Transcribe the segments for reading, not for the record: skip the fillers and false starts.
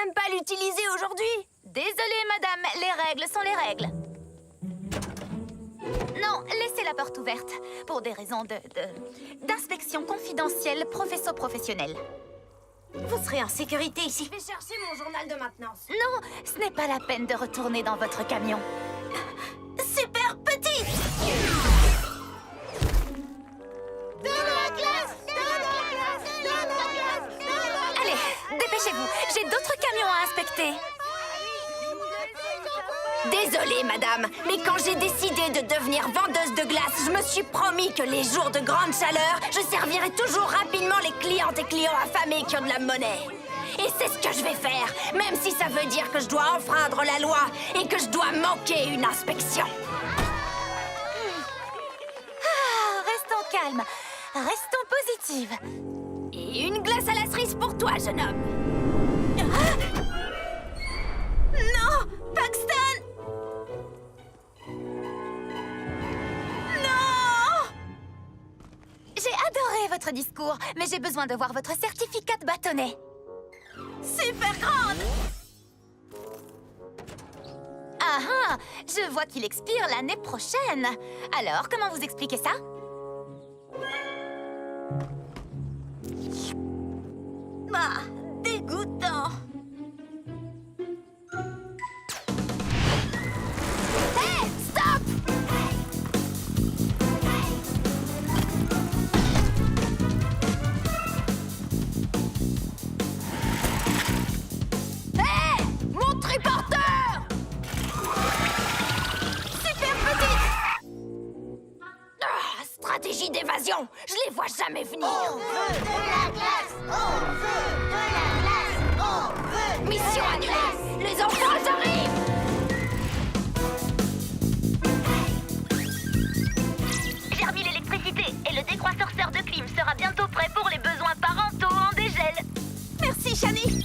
même pas l'utiliser aujourd'hui. Désolée, madame, les règles sont les règles. Non, laissez la porte ouverte. Pour des raisons d'inspection confidentielle professionnelle. Vous serez en sécurité ici. Je vais chercher mon journal de maintenance. Non, ce n'est pas la peine de retourner dans votre camion. Super petite! Allez, dépêchez-vous, j'ai d'autres camions à inspecter. Désolée, madame, mais quand j'ai décidé de devenir vendeuse de glace, je me suis promis que les jours de grande chaleur, je servirai toujours rapidement les clientes et clients affamés qui ont de la monnaie. Et c'est ce que je vais faire, même si ça veut dire que je dois enfreindre la loi et que je dois manquer une inspection. Ah, restons calmes, restons positives. Et une glace à la cerise pour toi, jeune homme. Non, Paxton! J'ai adoré votre discours, mais j'ai besoin de voir votre certificat de bâtonnet. Super grande! Ah ah, je vois qu'il expire l'année prochaine. Alors, comment vous expliquez ça? Ah, dégoûtant! Hé, stop! Hé! Mon triporteur! Super petite! Ah, stratégie d'évasion! Je les vois jamais venir! On veut de la glace! On veut de la glace! On veut de Mission la annulée! glace! Les enfants arrivent! J'ai remis l'électricité et le décroisseur de clim sera bientôt prêt pour les besoins parentaux en dégel. Merci, Shani!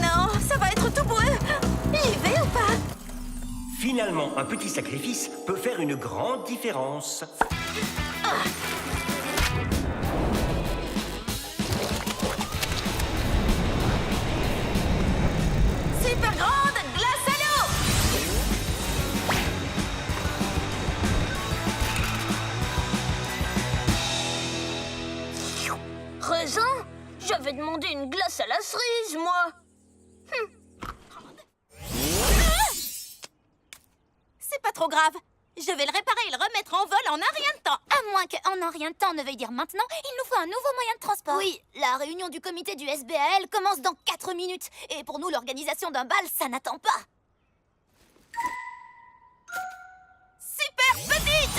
Non, ça va être tout boueux! J'y vais ou pas? Finalement, un petit sacrifice peut faire une grande différence. Super grande glace à l'eau! Raisin? J'avais demandé une glace à la cerise, moi! C'est pas trop grave. Je vais le réparer et le remettre en vol en un rien de temps. À moins qu'en un rien de temps ne veuille dire maintenant, il nous faut un nouveau moyen de transport. Oui, la réunion du comité du SBAL commence dans 4 minutes. Et pour nous, l'organisation d'un bal, ça n'attend pas. Super petite!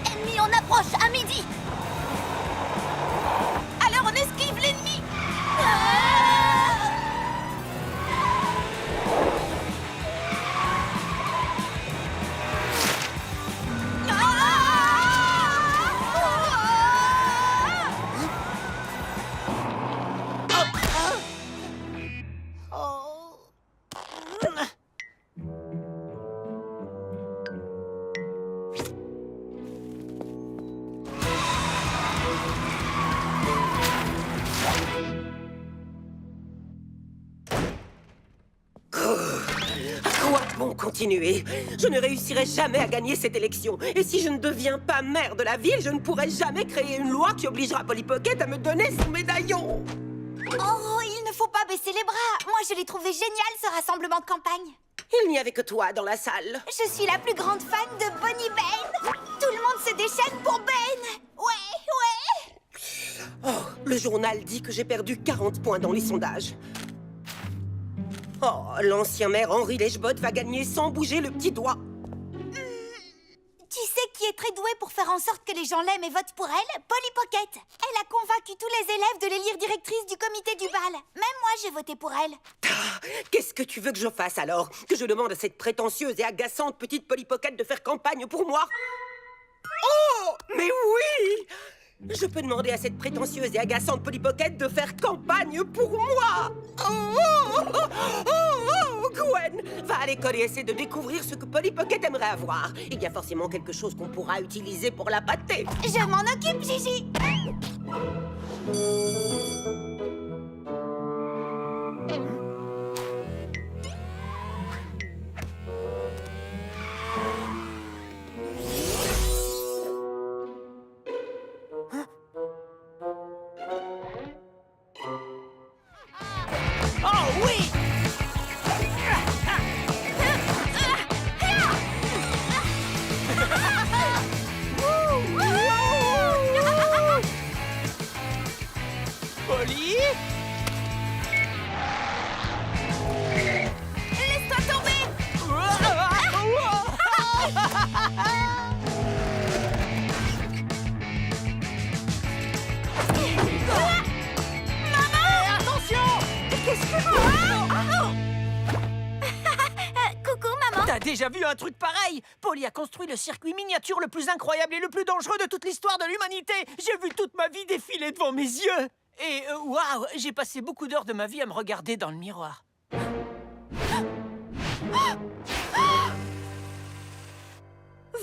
Ennemi en approche, à midi. Alors on esquive l'ennemi! À quoi bon continuer? Je ne réussirai jamais à gagner cette élection. Et si je ne deviens pas maire de la ville, je ne pourrai jamais créer une loi qui obligera Polly Pocket à me donner son médaillon. Oh, il ne faut pas baisser les bras. Moi, je l'ai trouvé génial, ce rassemblement de campagne. Il n'y avait que toi dans la salle. Je suis la plus grande fan de Bonnie Ben. Tout le monde se déchaîne pour Ben. Ouais, ouais. Oh, le journal dit que j'ai perdu 40 points dans les sondages. Oh, l'ancien maire Henri Lechbot va gagner sans bouger le petit doigt. Tu sais qui est très douée pour faire en sorte que les gens l'aiment et votent pour elle, Polly Pocket. Elle a convaincu tous les élèves de l'élire directrice du comité du bal. Même moi, j'ai voté pour elle. Ah, qu'est-ce que tu veux que je fasse alors? Que je demande à cette prétentieuse et agaçante petite Polly Pocket de faire campagne pour moi? Oh, mais oui! Je peux demander à cette prétentieuse et agaçante Polly Pocket de faire campagne pour moi! Oh, Gwen! Va à l'école et essaie de découvrir ce que Polly Pocket aimerait avoir. Il y a forcément quelque chose qu'on pourra utiliser pour la pâter. Je m'en occupe, Gigi. Oh oui! Polly? Laisse-toi tomber. Coucou, maman. T'as déjà vu un truc pareil? Polly a construit le circuit miniature le plus incroyable et le plus dangereux de toute l'histoire de l'humanité. J'ai vu toute ma vie défiler devant mes yeux. Et waouh, j'ai passé beaucoup d'heures de ma vie à me regarder dans le miroir.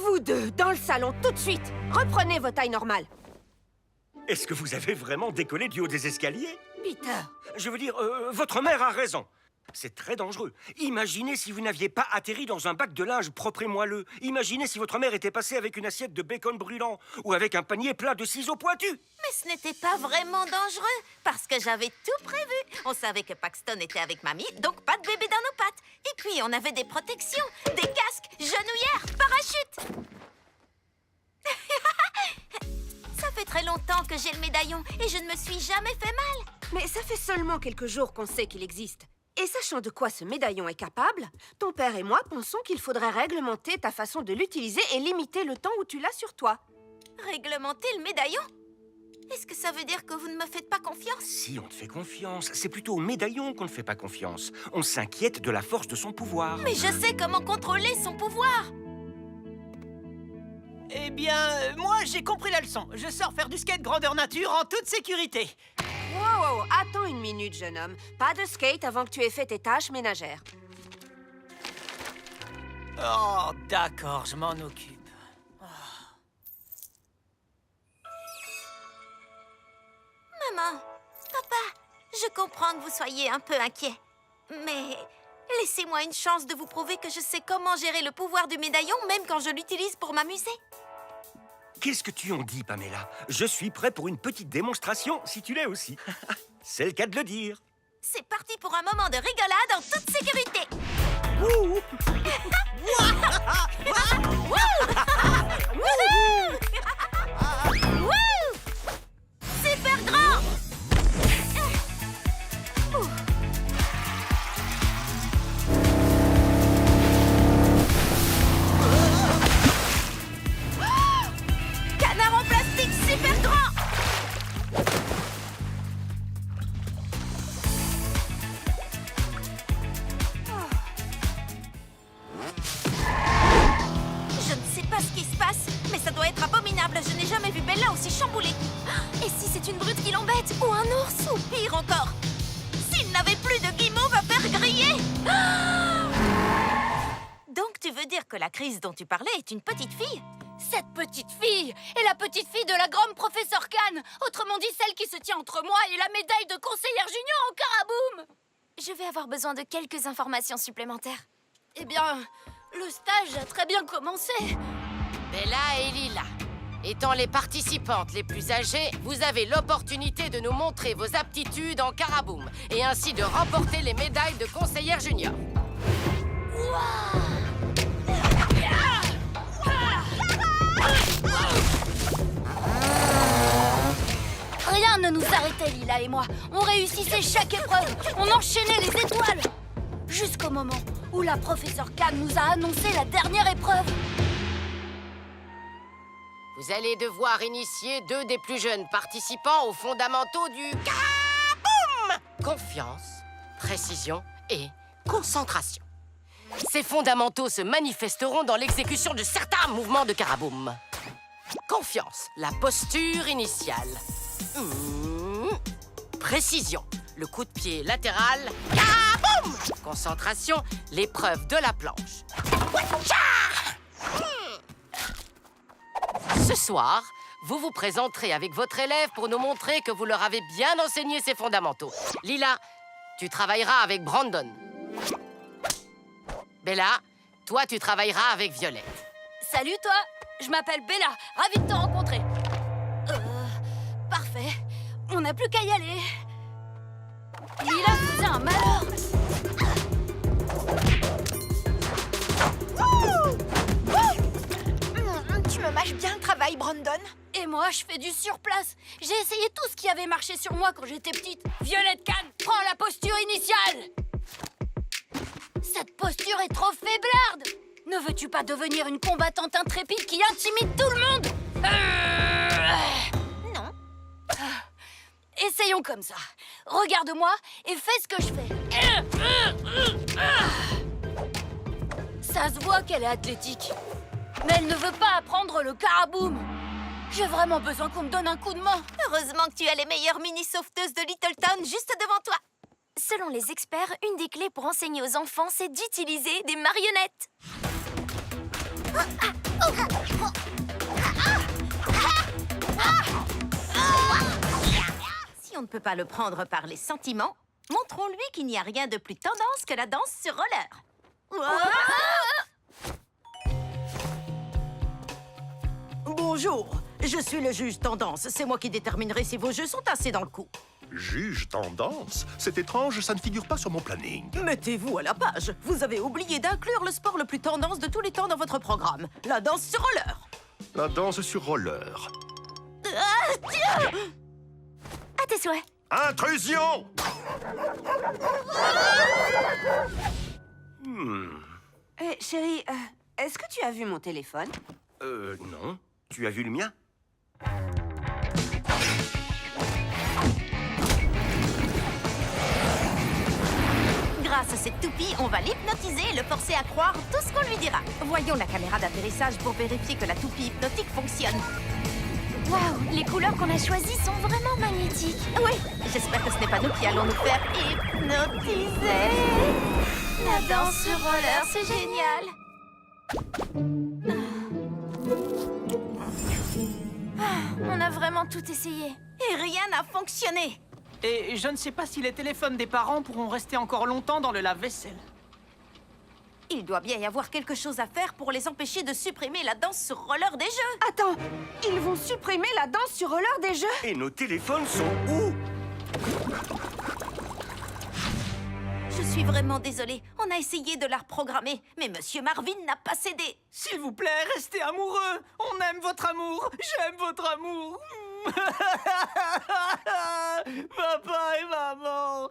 Vous deux, dans le salon, tout de suite. Reprenez vos tailles normales. Est-ce que vous avez vraiment décollé du haut des escaliers? Peter, Je veux dire, votre mère a raison. C'est très dangereux. Imaginez si vous n'aviez pas atterri dans un bac de linge propre et moelleux. Imaginez si votre mère était passée avec une assiette de bacon brûlant ou avec un panier plat de ciseaux pointus. Mais ce n'était pas vraiment dangereux, parce que j'avais tout prévu. On savait que Paxton était avec mamie, donc pas de bébé dans nos pattes. Et puis, on avait des protections, des casques, genouillères, parachutes. Ça fait très longtemps que j'ai le médaillon et je ne me suis jamais fait mal. Mais ça fait seulement quelques jours qu'on sait qu'il existe. Et sachant de quoi ce médaillon est capable, ton père et moi pensons qu'il faudrait réglementer ta façon de l'utiliser et limiter le temps où tu l'as sur toi. Réglementer le médaillon? Est-ce que ça veut dire que vous ne me faites pas confiance? Si, on te fait confiance. C'est plutôt au médaillon qu'on ne fait pas confiance. On s'inquiète de la force de son pouvoir. Mais je sais comment contrôler son pouvoir. eh bien, moi j'ai compris la leçon. Je sors faire du skate grandeur nature en toute sécurité. Wow, attends une minute, jeune homme. Pas de skate avant que tu aies fait tes tâches ménagères. Oh, d'accord, je m'en occupe. Maman, papa, je comprends que vous soyez un peu inquiet. Mais laissez-moi une chance de vous prouver que je sais comment gérer le pouvoir du médaillon, même quand je l'utilise pour m'amuser. Qu'est-ce que tu en dis, Pamela? Je suis prêt pour une petite démonstration, si tu l'es aussi. C'est le cas de le dire. C'est parti pour un moment de rigolade en toute sécurité. Wouh! Wouh! Super grand! Canard en plastique super grand! Je ne sais pas ce qui se passe, mais ça doit être abominable. Je n'ai jamais vu Bella aussi chamboulée. Et si c'est une brute qui l'embête? Ou un ours? Ou pire encore, s'il n'avait plus de guimauve à faire griller? Donc tu veux dire que la crise dont tu parlais est une petite fille? Cette petite fille est la petite fille de la grande professeure Khan. Autrement dit, celle qui se tient entre moi et la médaille de conseillère junior au Caraboum. Je vais avoir besoin de quelques informations supplémentaires. Eh bien, le stage a très bien commencé. Bella et Lila, étant les participantes les plus âgées, vous avez l'opportunité de nous montrer vos aptitudes en Caraboum et ainsi de remporter les médailles de conseillère junior. Rien ne nous arrêtait, Lila et moi. On réussissait chaque épreuve. On enchaînait les étoiles. Jusqu'au moment où la professeure Khan nous a annoncé la dernière épreuve. Vous allez devoir initier 2 des plus jeunes participants aux fondamentaux du Karaboum! Confiance, précision et concentration. Ces fondamentaux se manifesteront dans l'exécution de certains mouvements de Karaboum. Confiance, la posture initiale. Précision, le coup de pied latéral. Karaboum! Concentration, l'épreuve de la planche. Ce soir, vous vous présenterez avec votre élève pour nous montrer que vous leur avez bien enseigné ces fondamentaux. Lila, tu travailleras avec Brandon. Bella, toi, tu travailleras avec Violette. Salut toi, je m'appelle Bella, ravie de te rencontrer. Parfait, on n'a plus qu'à y aller. Lila faisait un malheur. Tu me mâches bien le travail, Brandon. Et moi, je fais du surplace. J'ai essayé tout ce qui avait marché sur moi quand j'étais petite. Violette Canne, prends la posture initiale. Cette posture est trop faiblarde. Ne veux-tu pas devenir une combattante intrépide qui intimide tout le monde? Non. Essayons comme ça. Regarde-moi et fais ce que je fais. Ça se voit qu'elle est athlétique. Mais elle ne veut pas apprendre le Karaboum. J'ai vraiment besoin qu'on me donne un coup de main. Heureusement que tu as les meilleures mini-sauveteuses de Littleton juste devant toi. Selon les experts, une des clés pour enseigner aux enfants, c'est d'utiliser des marionnettes. Si on ne peut pas le prendre par les sentiments, montrons-lui qu'il n'y a rien de plus tendance que la danse sur roller. Bonjour, je suis le juge Tendance. C'est moi qui déterminerai si vos jeux sont assez dans le coup. Juge Tendance? C'est étrange, ça ne figure pas sur mon planning. Mettez-vous à la page. Vous avez oublié d'inclure le sport le plus tendance de tous les temps dans votre programme. La danse sur roller. La danse sur roller. À tes souhaits. Intrusion! Chérie, est-ce que tu as vu mon téléphone? Non. Tu as vu le mien? Grâce à cette toupie, on va l'hypnotiser et le forcer à croire tout ce qu'on lui dira. Voyons la caméra d'atterrissage pour vérifier que la toupie hypnotique fonctionne. Waouh, les couleurs qu'on a choisies sont vraiment magnétiques. Oui, j'espère que ce n'est pas nous qui allons nous faire hypnotiser. La danse sur roller, c'est génial. On a vraiment tout essayé. Et rien n'a fonctionné. Et je ne sais pas si les téléphones des parents pourront rester encore longtemps dans le lave-vaisselle. Il doit bien y avoir quelque chose à faire pour les empêcher de supprimer la danse sur roller des jeux. Attends, ils vont supprimer la danse sur roller des jeux? Et nos téléphones sont où? Je suis vraiment désolée. On a essayé de la reprogrammer, mais Monsieur Marvin n'a pas cédé. S'il vous plaît, restez amoureux. On aime votre amour. J'aime votre amour. Papa et maman.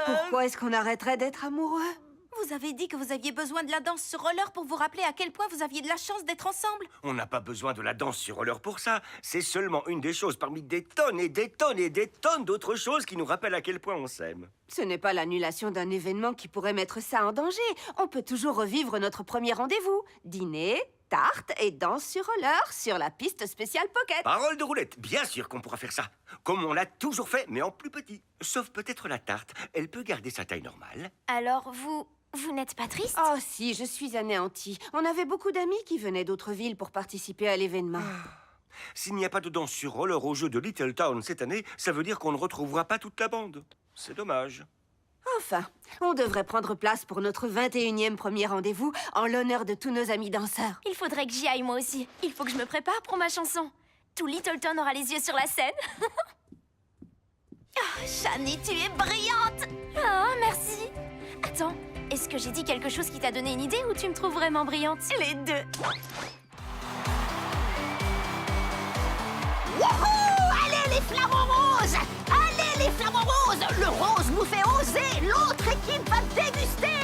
Pourquoi est-ce qu'on arrêterait d'être amoureux? Vous avez dit que vous aviez besoin de la danse sur roller pour vous rappeler à quel point vous aviez de la chance d'être ensemble. On n'a pas besoin de la danse sur roller pour ça. C'est seulement une des choses parmi des tonnes et des tonnes et des tonnes d'autres choses qui nous rappellent à quel point on s'aime. Ce n'est pas l'annulation d'un événement qui pourrait mettre ça en danger. On peut toujours revivre notre premier rendez-vous. Dîner, tarte et danse sur roller sur la piste spéciale Pocket. Parole de roulette, bien sûr qu'on pourra faire ça. Comme on l'a toujours fait, mais en plus petit. Sauf peut-être la tarte. Elle peut garder sa taille normale. Alors, vous n'êtes pas triste? Oh si, je suis anéantie. On avait beaucoup d'amis qui venaient d'autres villes pour participer à l'événement. S'il n'y a pas de danse sur roller au jeu de Littletown cette année, ça veut dire qu'on ne retrouvera pas toute la bande. C'est dommage. Enfin, on devrait prendre place pour notre 21e premier rendez-vous en l'honneur de tous nos amis danseurs. Il faudrait que j'y aille moi aussi. Il faut que je me prépare pour ma chanson. Tout Littleton aura les yeux sur la scène. Shani, tu es brillante. Oh, merci. Attends, est-ce que j'ai dit quelque chose qui t'a donné une idée ou tu me trouves vraiment brillante? Les deux. Wouhou! Allez les flamants roses! Allez les flamants roses! Le rose nous fait oser! L'autre équipe va déguster!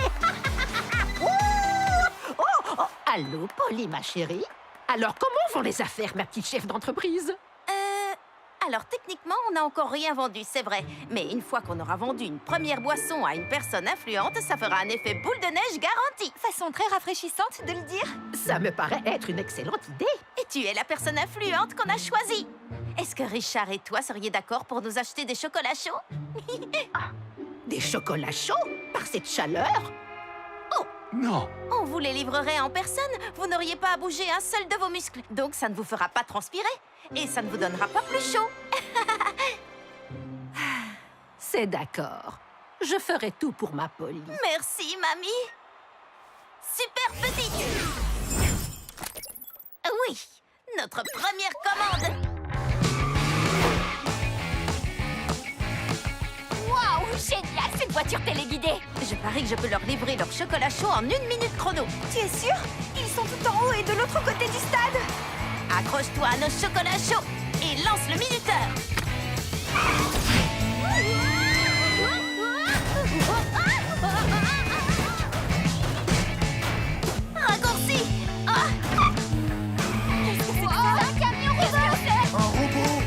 Oh, allô, Polly, ma chérie? Alors, comment vont les affaires, ma petite chef d'entreprise? Alors techniquement, on n'a encore rien vendu, c'est vrai. Mais une fois qu'on aura vendu une première boisson à une personne influente, ça fera un effet boule de neige garanti. Façon très rafraîchissante de le dire. Ça me paraît être une excellente idée. Et tu es la personne influente qu'on a choisie. Est-ce que Richard et toi seriez d'accord pour nous acheter des chocolats chauds? Des chocolats chauds? Par cette chaleur? Non. On vous les livrerait en personne. Vous n'auriez pas à bouger un seul de vos muscles. Donc ça ne vous fera pas transpirer. Et ça ne vous donnera pas plus chaud. C'est d'accord. Je ferai tout pour ma Polly. Merci, mamie. Super petite. Oui, notre première commande. Waouh, génial, cette voiture téléguidée. Je parie que je peux leur livrer leur chocolat chaud en 1 minute chrono. Tu es sûr? Ils sont tout en haut et de l'autre côté du stade. Accroche-toi à nos chocolats chauds et lance le minuteur. Raccourci. Qu'est-ce que c'est que ça? Un camion rouge. Un robot.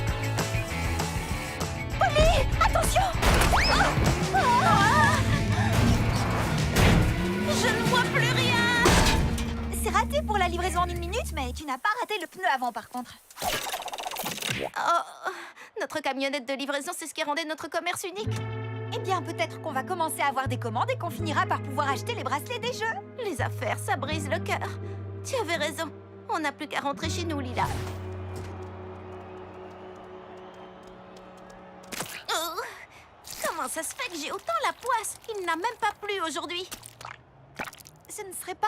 Polly, attention! Je ne vois plus rien. C'est raté pour la livraison en 1 minute, mais tu n'as pas raté le pneu avant par contre. Oh, notre camionnette de livraison, c'est ce qui rendait notre commerce unique. Eh bien, peut-être qu'on va commencer à avoir des commandes et qu'on finira par pouvoir acheter les bracelets des jeux. Les affaires, ça brise le cœur. Tu avais raison. On n'a plus qu'à rentrer chez nous, Lila. Oh, comment ça se fait que j'ai autant la poisse? Il n'a même pas plu aujourd'hui. Ce ne serait pas...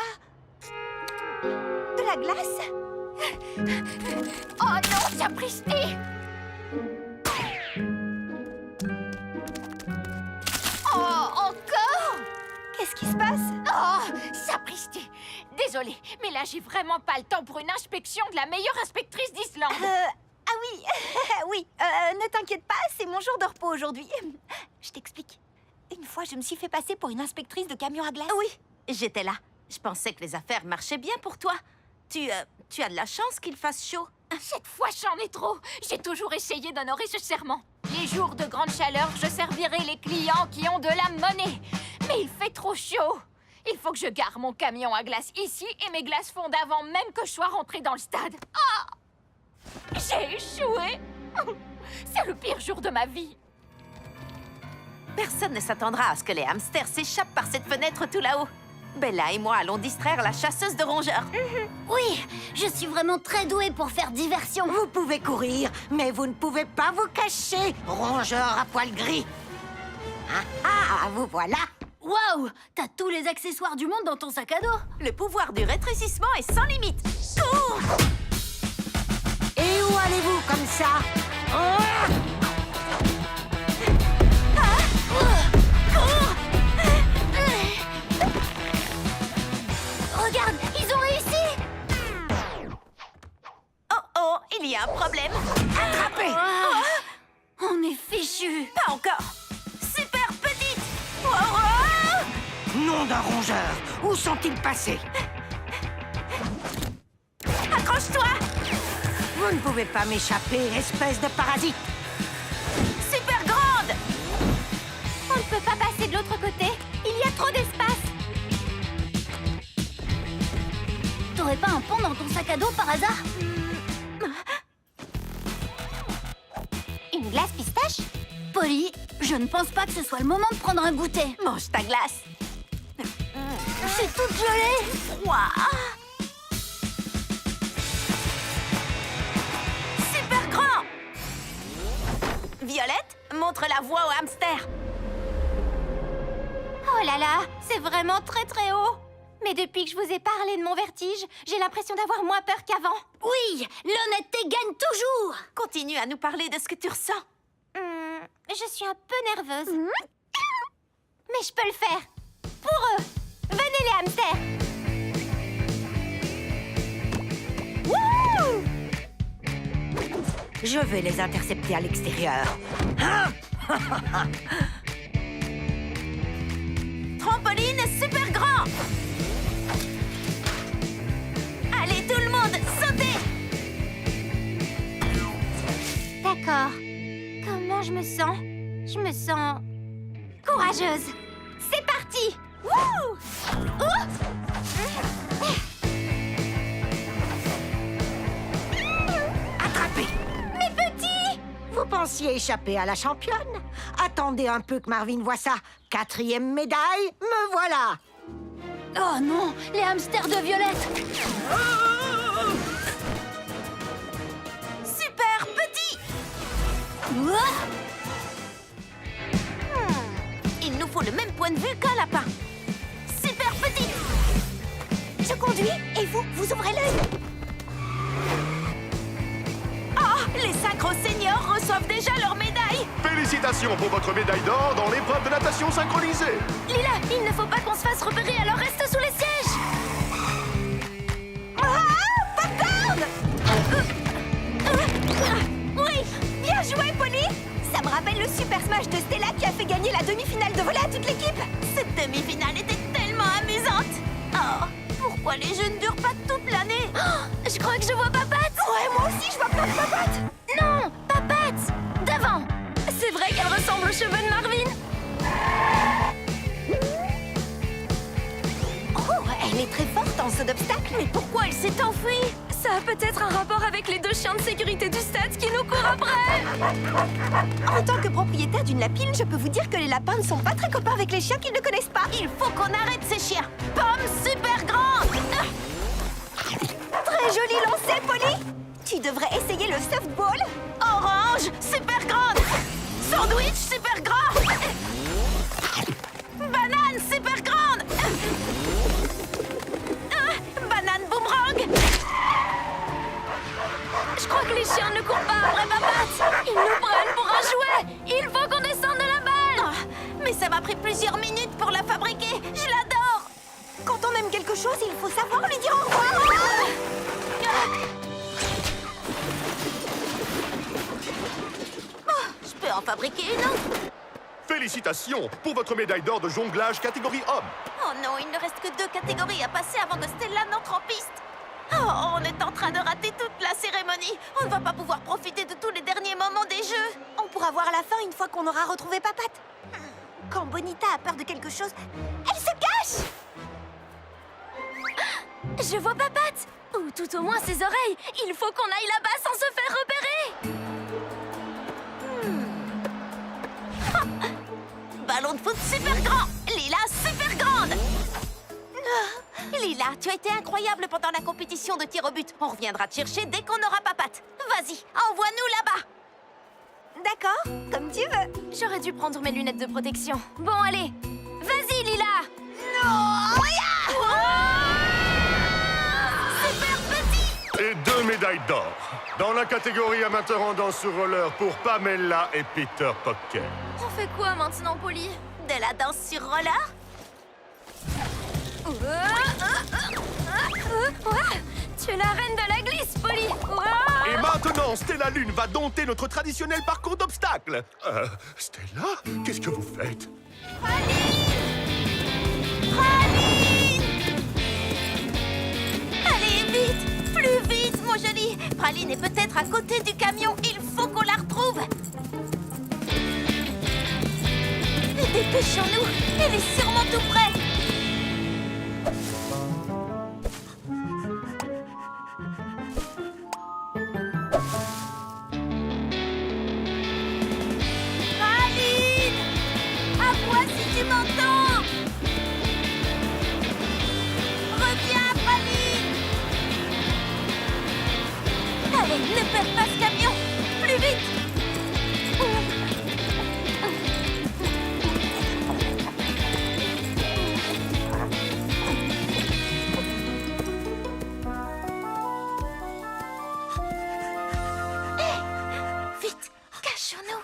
de la glace? Oh non, sapristi. Oh, encore? Qu'est-ce qui se passe? Oh, sapristi. Désolée, mais là, j'ai vraiment pas le temps pour une inspection de la meilleure inspectrice d'Islande. Ah oui, oui, ne t'inquiète pas, c'est mon jour de repos aujourd'hui. Je t'explique. Une fois, je me suis fait passer pour une inspectrice de camion à glace. Oui, j'étais là. Je pensais que les affaires marchaient bien pour toi. Tu as de la chance qu'il fasse chaud. Cette fois, j'en ai trop. J'ai toujours essayé d'honorer ce serment. Les jours de grande chaleur, je servirai les clients qui ont de la monnaie. Mais il fait trop chaud. Il faut que je gare mon camion à glace ici et mes glaces fondent avant même que je sois rentrée dans le stade. Oh! J'ai échoué. C'est le pire jour de ma vie. Personne ne s'attendra à ce que les hamsters s'échappent par cette fenêtre tout là-haut. Bella et moi allons distraire la chasseuse de rongeurs. Oui, je suis vraiment très douée pour faire diversion. Vous pouvez courir, mais vous ne pouvez pas vous cacher, rongeur à poil gris. Vous voilà. Waouh, t'as tous les accessoires du monde dans ton sac à dos. Le pouvoir du rétrécissement est sans limite. Cours! Et où allez-vous comme ça? Regarde, ils ont réussi. Oh, il y a un problème. Attrapez! On est fichus. Pas encore. Super petite. Nom d'un rongeur, où sont-ils passés? Accroche-toi. Vous ne pouvez pas m'échapper, espèce de parasite. Super grande. On ne peut pas passer de l'autre côté. Il y a trop d'espace. T'aurais pas un pont dans ton sac à dos par hasard? Une glace pistache? Polly, je ne pense pas que ce soit le moment de prendre un goûter. Mange ta glace. C'est toute gelée. Froid. Super grand. Violette, montre la voie au hamster. Oh là là, c'est vraiment très très haut. Mais depuis que je vous ai parlé de mon vertige, j'ai l'impression d'avoir moins peur qu'avant. Oui, l'honnêteté gagne toujours. Continue à nous parler de ce que tu ressens. Je suis un peu nerveuse. Mais je peux le faire. Pour eux. Venez les hamsters. Wouh! Je vais les intercepter à l'extérieur. Trampoline super grand. Allez tout le monde, sautez. D'accord. Comment je me sens? Je me sens... courageuse. C'est parti! Wouh! Attrapé! Mes petits! Vous pensiez échapper à la championne? Attendez un peu que Marvin voit ça. 4e médaille, me voilà! Oh non, les hamsters de Violette! Super petit! Il nous faut le même point de vue qu'un lapin. Super petit! Je conduis et vous ouvrez l'œil. Ah! Les synchros seniors reçoivent déjà leur médaille! Félicitations pour votre médaille d'or dans l'épreuve de natation synchronisée. Lila, il ne faut pas qu'on se fasse repérer, alors reste sous les sièges! Oui, bien joué, Polly. Ça me rappelle le Super Smash de Stella qui a fait gagner la demi-finale de volley à toute l'équipe. Cette demi-finale était tellement amusante! Oh, pourquoi les jeux ne durent pas toute l'année? Oh, je crois que je vois Papate! Ouais, moi aussi, je vois plein de papates. Non, Papate! Devant! C'est vrai qu'elle ressemble aux cheveux de Marvin! Oh, elle est très forte en saut d'obstacle. Mais pourquoi elle s'est enfuie? Ça a peut-être un rapport avec les 2 chiens de sécurité du stade qui nous courent après! En tant que propriétaire d'une lapine, je peux vous dire que les lapins ne sont pas très copains avec les chiens qu'ils ne connaissent pas. Il faut qu'on arrête ces chiens! Pomme super grande! Très joli lancer, Polly. Tu devrais essayer le softball. Orange super grande! Sandwich super grand! Banane super grande! Banane boomerang! Je crois que les chiens ne courent pas après Papate! Ils nous prennent pour un jouet! Il faut qu'on descende de la balle! Mais ça m'a pris plusieurs minutes pour la fabriquer! Je l'adore! Quand on aime quelque chose, il faut savoir lui dire au revoir. Je peux en fabriquer une autre! Félicitations pour votre médaille d'or de jonglage catégorie homme. Oh non, il ne reste que 2 catégories à passer avant que Stella n'entre en piste. Oh, on est en train de rater toute la cérémonie. On ne va pas pouvoir profiter de tous les derniers moments des jeux. On pourra voir la fin une fois qu'on aura retrouvé Papate. Quand Bonita a peur de quelque chose, elle se cache. Je vois Papate. Ou tout au moins ses oreilles. Il faut qu'on aille là-bas sans se faire repérer. Ballon de foot super grand. Lila super grande. Lila, tu as été incroyable pendant la compétition de tir au but. On reviendra te chercher dès qu'on aura Papate. Vas-y, envoie-nous là-bas. D'accord, comme tu veux. J'aurais dû prendre mes lunettes de protection. Bon, allez. Vas-y, Lila. Non, Super petit. Et 2 médailles d'or. Dans la catégorie amateur en danse sur roller pour Pamela et Peter Pocket. On fait quoi maintenant, Polly? De la danse sur roller? Tu es la reine de la glisse, Polly. Et maintenant, Stella Lune va dompter notre traditionnel parcours d'obstacles. Stella, qu'est-ce que vous faites? Allez, vite! Plus vite, mon joli! Praline est peut-être à côté du camion. Il faut qu'on la retrouve. Dépêchons-nous! Elle est sûrement tout près! Praline! Aboie si tu m'entends! Reviens, Praline! Allez, ne perds pas ce camion! Plus vite! Vite, cachons-nous!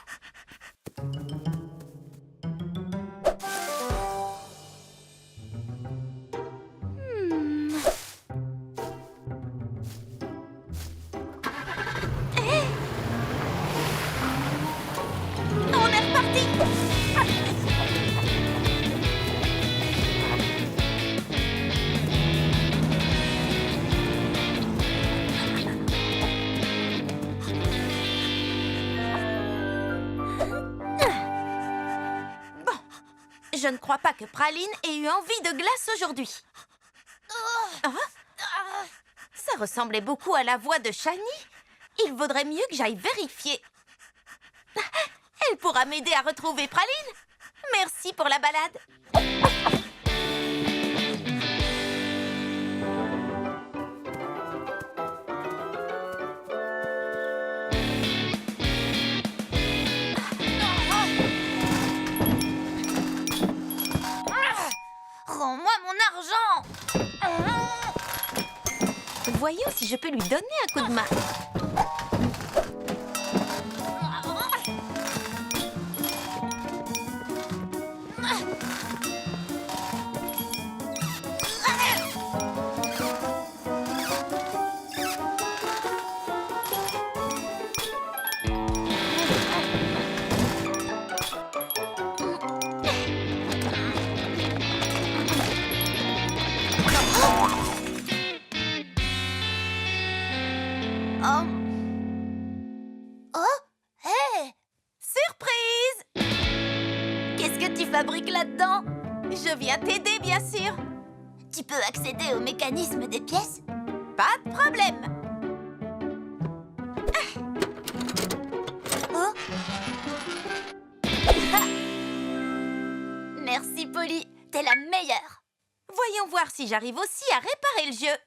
Je ne crois pas que Praline ait eu envie de glace aujourd'hui. Ah, ça ressemblait beaucoup à la voix de Shani. Il vaudrait mieux que j'aille vérifier. Elle pourra m'aider à retrouver Praline. Merci pour la balade. Rends-moi mon argent! Voyons si je peux lui donner un coup de main. Oh, hé! Surprise! Qu'est-ce que tu fabriques là-dedans? Je viens t'aider, bien sûr. Tu peux accéder au mécanisme des pièces? Pas de problème. Oh. Merci, Polly. T'es la meilleure. Voyons voir si j'arrive aussi à réparer le jeu.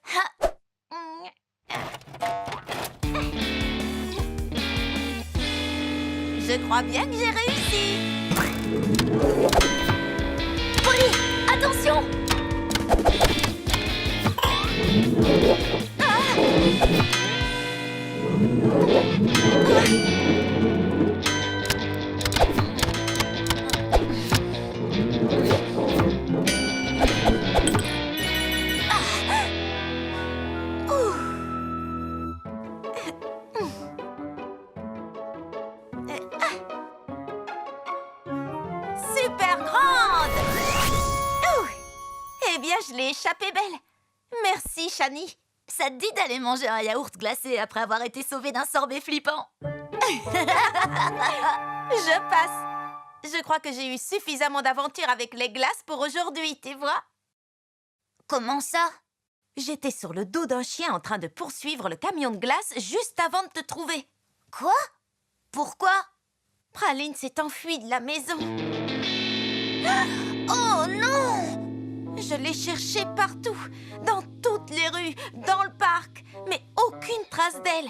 Je crois bien que j'ai réussi. Polly, attention! Super grande! Ouh. Eh bien, je l'ai échappé belle. Merci, Shani. Ça te dit d'aller manger un yaourt glacé après avoir été sauvée d'un sorbet flippant? Je passe. Je crois que j'ai eu suffisamment d'aventures avec les glaces pour aujourd'hui, tu vois. Comment ça? J'étais sur le dos d'un chien en train de poursuivre le camion de glace juste avant de te trouver. Quoi? Pourquoi? Praline s'est enfuie de la maison. Oh non! Je l'ai cherchée partout, dans toutes les rues, dans le parc, mais aucune trace d'elle.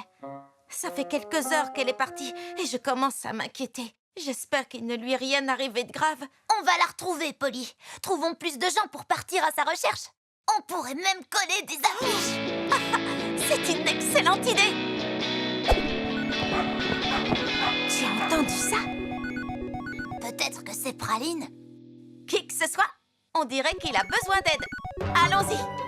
Ça fait quelques heures qu'elle est partie et je commence à m'inquiéter. J'espère qu'il ne lui est rien arrivé de grave. On va la retrouver, Polly. Trouvons plus de gens pour partir à sa recherche. On pourrait même coller des affiches. C'est une excellente idée. Tu as entendu ça? Peut-être que c'est Praline. Qui que ce soit, on dirait qu'il a besoin d'aide. Allons-y.